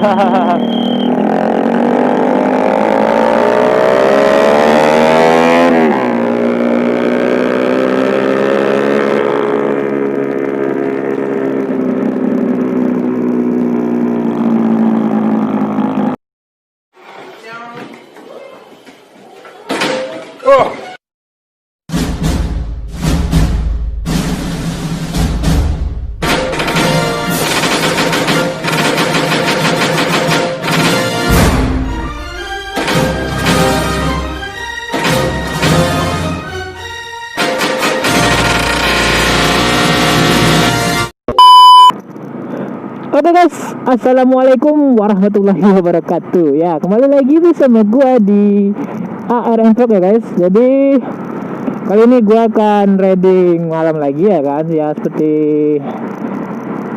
Oke guys, assalamualaikum warahmatullahi wabarakatuh. Ya, kembali lagi bersama gua di ARM Vlog ya guys. Jadi kali ini gua akan riding malam lagi ya kan. Ya seperti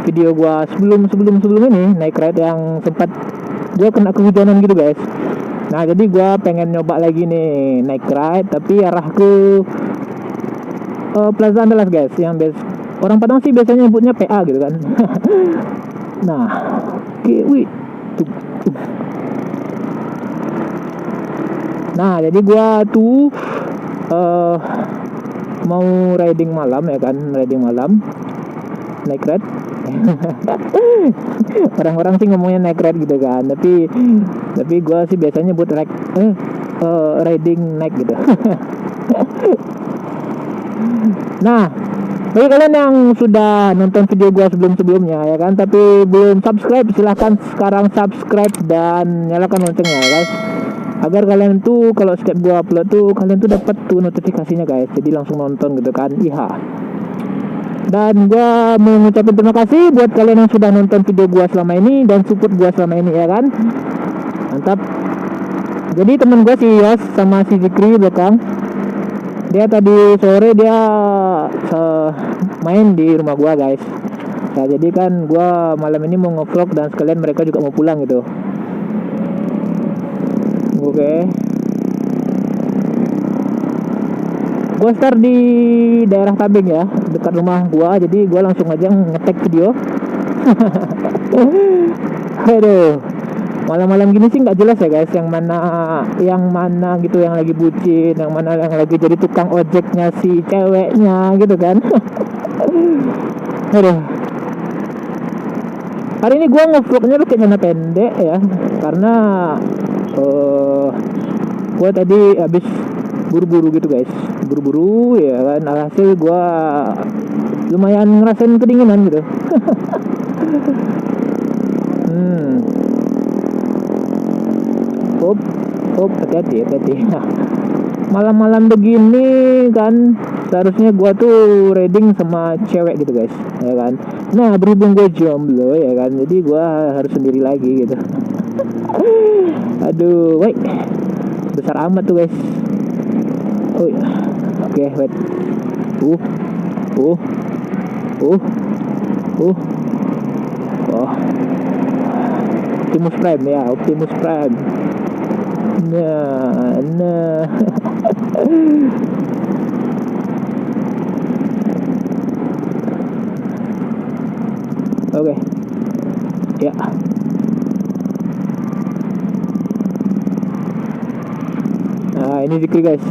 video gua sebelum ini naik ride yang sempat gua kena kehujanan gitu guys. Nah, jadi gua pengen nyoba lagi nih naik ride tapi arah ke Plaza Andalas guys, yang orang Padang sih biasanya nyebutnya PA gitu kan. Nah, wih. Nah, jadi gua tuh mau riding malam ya kan, riding malam naik ride. Orang-orang sih ngomongnya naik ride gitu kan, tapi gua sih biasanya buat riding naik gitu. Nah, bagi kalian yang sudah nonton video gua sebelumnya ya kan, tapi belum subscribe, silahkan sekarang subscribe dan nyalakan loncengnya ya guys, agar kalian tuh kalau setiap gua upload tuh kalian tuh dapat tuh notifikasinya guys, jadi langsung nonton gitu kan. Iya. Dan gua mau ngucapin terima kasih buat kalian yang sudah nonton video gua selama ini dan support gua selama ini ya kan. Mantap. Jadi temen gua si Yos sama si Zikri belakang, dia tadi sore dia main di rumah gua guys. Nah, jadi kan gua malam ini mau nge-vlog dan sekalian mereka juga mau pulang gitu. Oke. Gua start di daerah Tabing ya, dekat rumah gua, jadi gua langsung aja nge-tag video. Aduh. Malam-malam gini sih nggak jelas ya guys, yang mana gitu yang lagi bucin, yang mana yang lagi jadi tukang ojeknya si ceweknya gitu kan. Aduh. Hari ini gua nge-vlognya pakai celana pendek ya, karena gua tadi habis buru-buru gitu guys, buru-buru ya kan, alhasil gua lumayan ngerasain kedinginan gitu. Hati-hati. Malam-malam begini kan seharusnya gua tuh riding sama cewek gitu guys ya kan. Nah, berhubung gue jomblo ya kan, jadi gua harus sendiri lagi gitu. Aduh, wait, besar amat tuh guys. Oh ya, oke, wait. Oh, Optimus Prime ya, Optimus Prime. Nah. Oke. Ya. Nah, ini Zikri guys.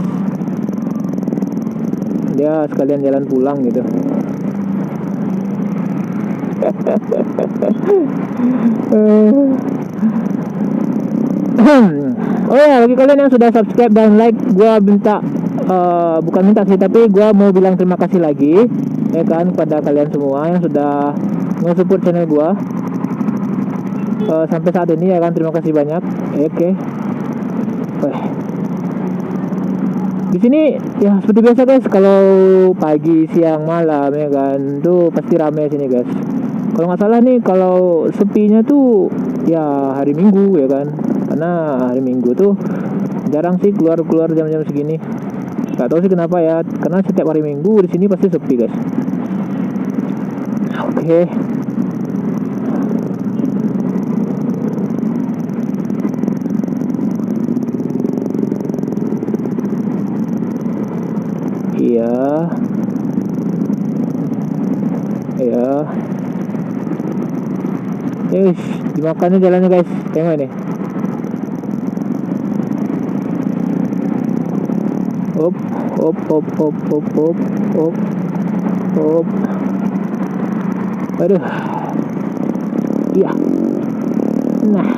Dia sekalian jalan pulang gitu. Oh ya, bagi kalian yang sudah subscribe dan like, gua minta bukan minta sih, tapi gua mau bilang terima kasih lagi ya kan kepada kalian semua yang sudah nge-support channel gua sampai saat ini ya kan. Terima kasih banyak. Oke. Di sini ya seperti biasa guys, kalau pagi, siang, malam ya kan, tuh pasti rame sini guys. Kalau nggak salah nih, kalau sepinya tuh ya hari Minggu ya kan, karena hari Minggu tuh jarang sih keluar jam-jam segini. Gak tahu sih kenapa ya, karena setiap hari Minggu di sini pasti sepi guys. Oke. Iya. Yes, dimakannya jalannya guys. Tengok ini. Hop, hop, hop, hop, hop, hop, hop, hop. Aduh. Iya. Nah.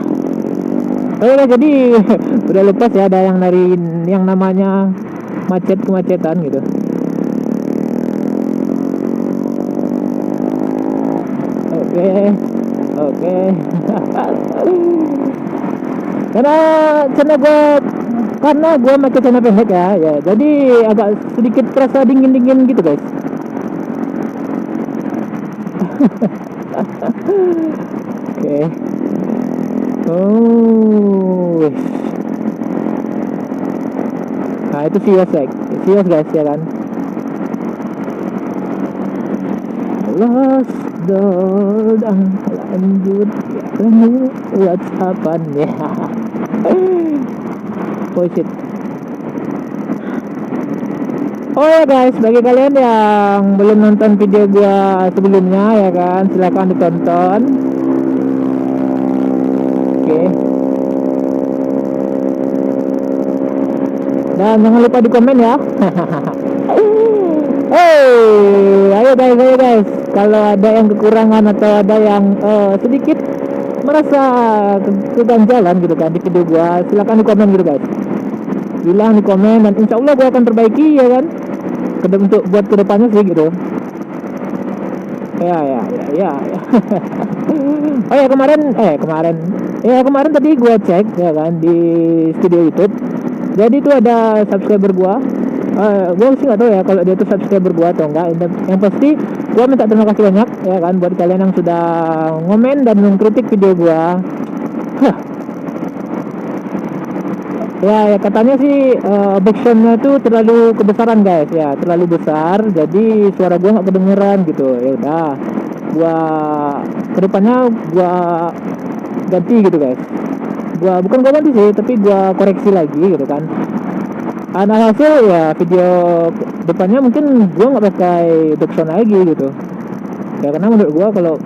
Oh ya, jadi udah lepas ya, ada yang dari yang namanya macet kemacetan gitu. Oke, oke. karena gue pakai celana pendek ya, jadi agak sedikit terasa dingin gitu guys. Oke. Oh, nah itu sios guys ya kan. Lost door dan lanjut WhatsAppan ya. Oh shit. Oh ya guys, bagi kalian yang belum nonton video gua sebelumnya ya kan, silahkan ditonton. Oke. Dan jangan lupa di komen ya. Ayo guys, kalau ada yang kekurangan atau ada yang sedikit merasa keganjalan gitu kan di video gua, silahkan di komen gitu guys. Bilang di komen dan insya Allah gua akan perbaiki ya kan. Untuk buat kedepannya sih gitu. Ya. Oh ya kemarin tadi gua cek ya kan di studio YouTube. Jadi itu ada subscriber gua. Gua sih nggak tahu ya kalau dia itu subscriber gua atau enggak. Yang pasti gua minta terima kasih banyak ya kan buat kalian yang sudah ngomen dan mengkritik video gua. Ya katanya sih backsoundnya itu terlalu kebesaran guys ya, terlalu besar, jadi suara gua nggak kedengeran gitu. Ya udah, gua kedepannya gua ganti gitu guys. Bukan gua ganti sih, tapi gua koreksi lagi gitu kan. Hasil ya video depannya mungkin gua nggak pakai backsound lagi gitu. Ya karena menurut gua kalau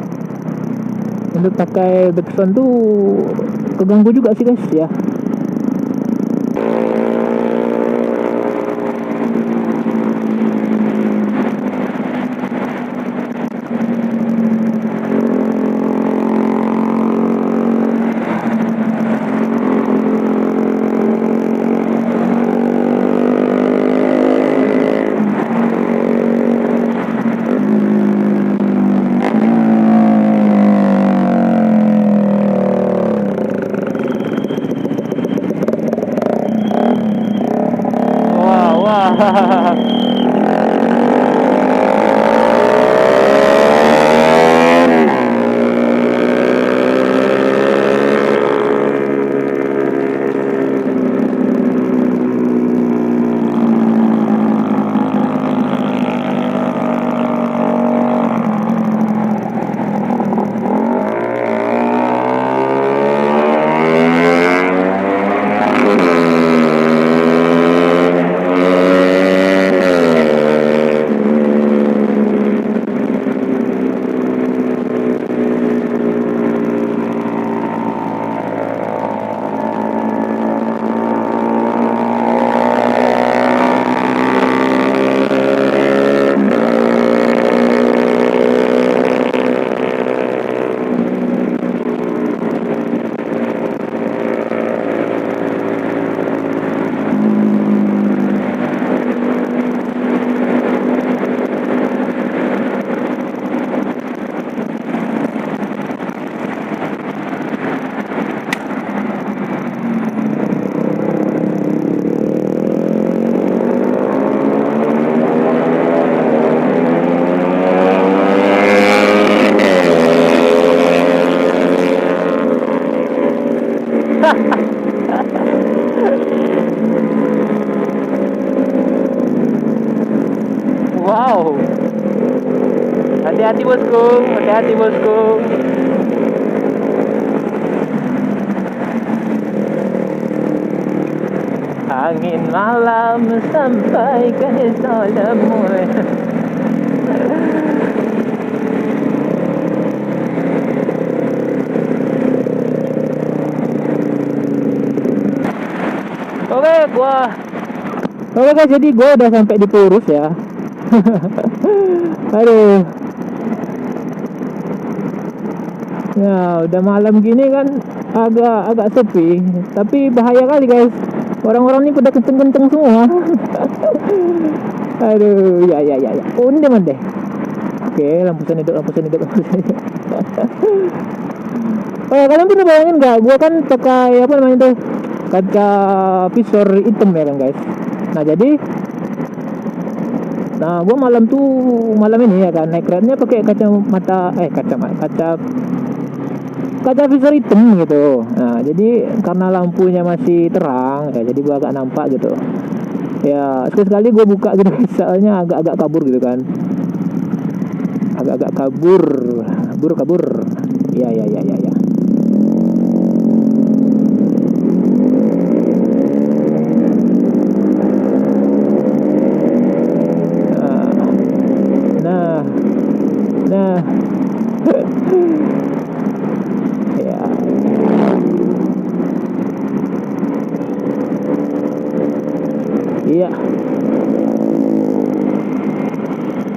untuk pakai backsound tuh keganggu juga sih guys ya. Wow, hati-hati bosku. Angin malam sampai ke dalammu. Oke guys, jadi gua udah sampai di Purus ya. Aduh. Ya, udah malam gini kan agak sepi, tapi bahaya kali guys. Orang-orang ini pada kenceng-kenceng semua. Aduh, ya. Oh, ini mana deh? Oke, lampu sen hidup. Oh ya, kalian pernah bayangin nggak? Gua kan pakai apa namanya tuh? Kaca visor hitam ya kan guys. Nah, gua malam ini ya kan naik keretanya pakai kaca visor hitam gitu. Nah, jadi karena lampunya masih terang ya, jadi gua agak nampak gitu. Ya, sekali-sekali gua buka gitu, soalnya agak-agak kabur gitu kan. Agak-agak kabur. Ya. Nah, nah. Ya.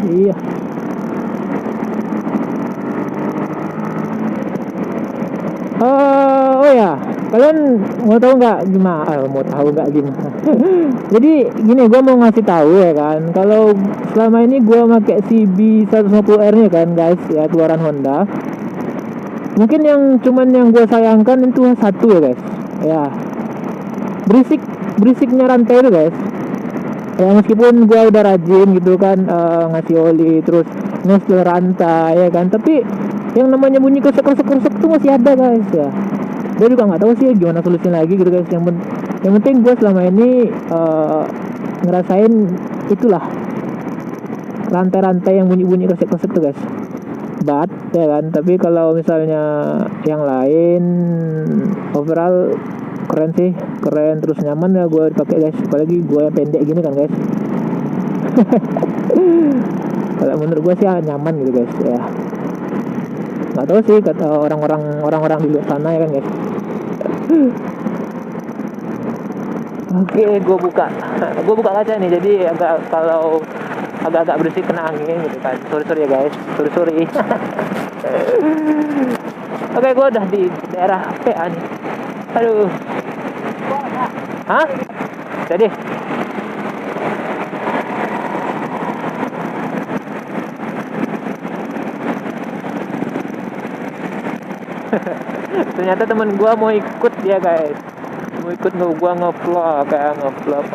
Iya. Oh ya, kalian mau tahu nggak gimana? Jadi gini, gue mau ngasih tahu ya kan, kalau selama ini gue pakai CB 150R nya kan guys, ya keluaran Honda. Mungkin yang gue sayangkan itu satu ya guys, ya berisiknya rantai itu guys. Ya meskipun gue udah rajin gitu kan, ngasih oli terus ngestel rantai ya kan, tapi yang namanya bunyi kresek tuh masih ada guys ya. Gue juga nggak tahu sih gimana solusinya lagi gitu guys. Yang penting gue selama ini ngerasain itulah rantai-rantai yang bunyi kresek tuh guys. Ya kan, tapi kalau misalnya yang lain overall keren terus nyaman ya gue pakai guys, apalagi gue yang pendek gini kan guys. Kalau menurut gue sih nyaman gitu guys ya. Nggak tahu sih kata orang-orang di luar sana ya kan guys. Oke, gue buka kaca nih, jadi agak berisik kena angin gitu kan. Sorry ya guys, sorry. Oke, gue udah di daerah PA nih. Aduh. Hah? Jadi ternyata temen gua mau ikut dia guys, gua ngevlog kayak ngevlog.